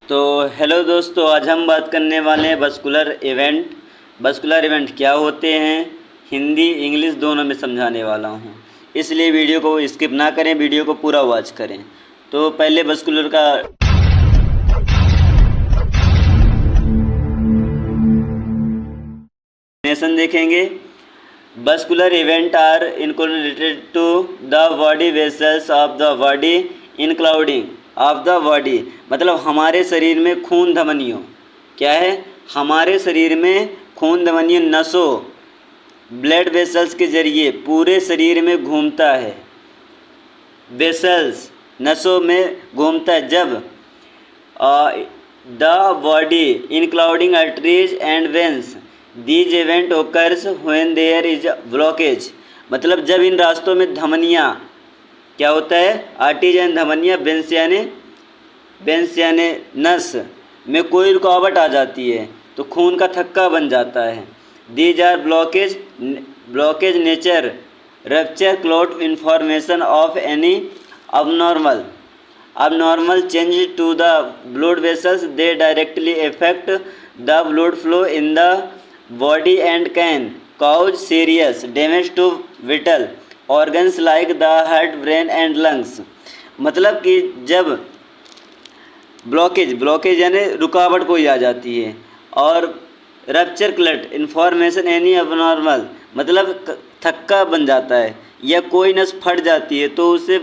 तो हेलो दोस्तों, आज हम बात करने वाले हैं वस्कुलर इवेंट। वस्कुलर इवेंट क्या होते हैं, हिंदी इंग्लिश दोनों में समझाने वाला हूँ, इसलिए वीडियो को स्किप ना करें, वीडियो को पूरा वॉच करें। तो पहले वस्कुलर का डेफिनेशन देखेंगे। Vascular event are incorrelated to the body vessels of the body including of the body, मतलब हमारे शरीर में खून धमनियों, क्या है, हमारे शरीर में खून धमनियों नसों ब्लड वेसल्स के जरिए पूरे शरीर में घूमता है। वेसल्स नसों में घूमता है जब the body including arteries and veins these event occurs when there is blockage, मतलब जब इन रास्तों में धमनियाँ, क्या होता है, आर्टरीज एंड धमनियाँ, वेन्स यानी नस में कोई रुकावट आ जाती है तो खून का थक्का बन जाता है। These are blockage nature rupture clot information of any abnormal change to the blood vessels. They directly affect the blood flow in the body and can cause serious damage to vital organs like the heart, brain and lungs। मतलब कि जब blockage यानी रुकावट कोई आ जाती है, और rupture क्लट information any abnormal मतलब थक्का बन जाता है, या कोई नस फट जाती है तो उसे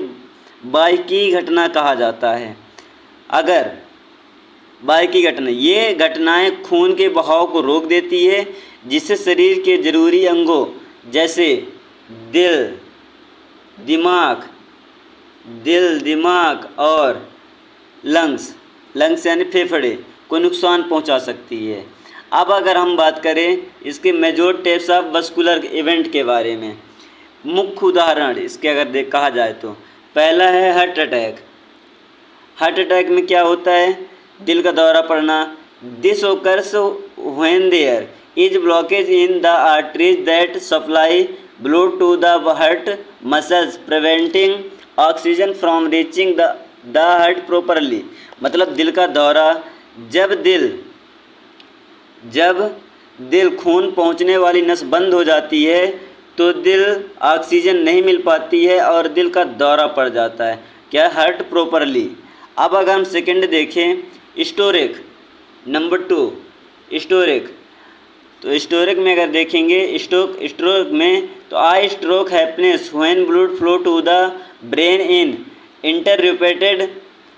बाह्यकी घटना कहा जाता है। अगर बाह्यकी घटना, ये घटनाएं खून के बहाव को रोक देती है, जिससे शरीर के जरूरी अंगों जैसे दिल दिमाग और लंग्स यानी फेफड़े को नुकसान पहुंचा सकती है। अब अगर हम बात करें इसके major types of vascular event के बारे में, मुख्य उदाहरण इसके अगर कहा जाए तो पहला है हार्ट अटैक। हार्ट अटैक में क्या होता है, दिल का दौरा पड़ना। This occurs when there is blockage in the arteries that supply blood to the heart muscles preventing oxygen from reaching the heart properly, मतलब दिल का दौरा, जब दिल खून पहुंचने वाली नस बंद हो जाती है तो दिल ऑक्सीजन नहीं मिल पाती है और दिल का दौरा पड़ जाता है, क्या, हार्ट प्रॉपरली। अब अगर हम सेकंड देखें, स्टोरिक, नंबर 2 स्टोरिक। तो स्टोरिक में अगर देखेंगे स्ट्रोक में तो I stroke happens when blood flow to the brain in interrupted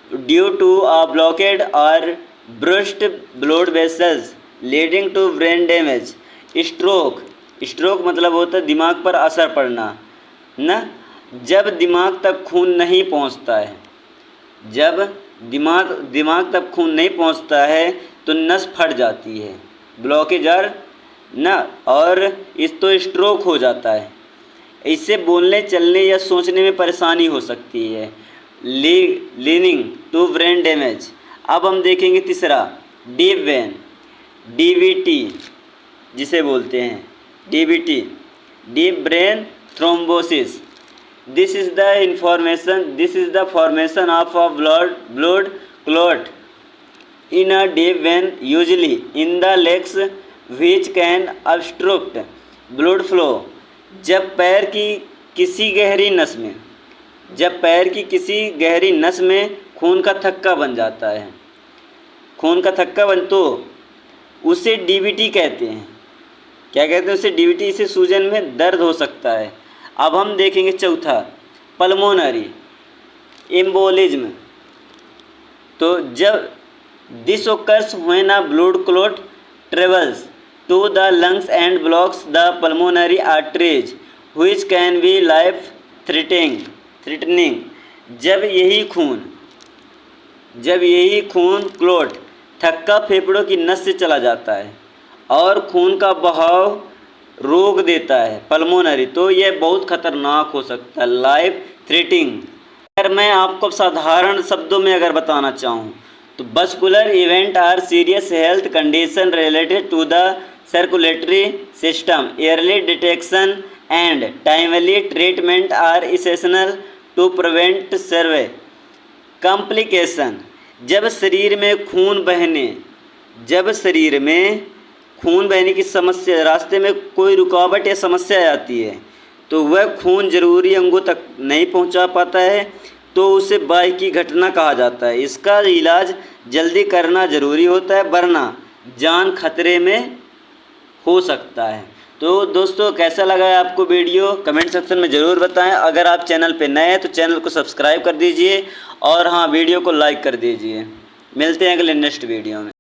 due to a blockade और burst blood vessels leading to brain damage. Stroke मतलब होता है दिमाग पर असर पड़ना ना, जब दिमाग तक खून नहीं पहुंचता है, जब दिमाग तक खून नहीं पहुंचता है तो नस फट जाती है, ब्लॉकेज और इस तो स्ट्रोक हो जाता है। इससे बोलने चलने या सोचने में परेशानी हो सकती है, लीडिंग टू ब्रेन डैमेज। अब हम देखेंगे तीसरा, डीप वेन, डीवीटी जिसे बोलते हैं, DBT, deep brain thrombosis। This is the formation of a blood clot in a deep vein, usually in the legs, which can obstruct blood flow। जब पैर की किसी गहरी नस में खून का थक्का बन जाता है, तो उसे DBT कहते हैं। क्या कहते हैं उसे, DBT। इसे सूजन में दर्द हो सकता है। अब हम देखेंगे चौथा, पल्मोनरी एम्बोलिज्म। तो जब this occurs when a blood clot travels to the lungs and blocks the pulmonary arteries which can be life threatening. जब यही खून क्लॉट थक्का फेफड़ों की नस से चला जाता है और खून का बहाव रोक देता है, पल्मोनरी, तो यह बहुत खतरनाक हो सकता है, लाइफ थ्रेटनिंग। अगर मैं आपको साधारण शब्दों में अगर बताना चाहूँ तो vascular event are serious health condition related to the circulatory system. Early detection and timely treatment are essential to prevent severe complication. जब शरीर में खून बहने की समस्या, रास्ते में कोई रुकावट या समस्या आती है तो वह खून ज़रूरी अंगों तक नहीं पहुंचा पाता है, तो उसे बाई की घटना कहा जाता है। इसका इलाज जल्दी करना ज़रूरी होता है, वरना जान खतरे में हो सकता है। तो दोस्तों, कैसा लगा है आपको वीडियो, कमेंट सेक्शन में ज़रूर बताएं। अगर आप चैनल पे नए हैं तो चैनल को सब्सक्राइब कर दीजिए और हाँ, वीडियो को लाइक कर दीजिए। मिलते हैं अगले नेक्स्ट वीडियो में।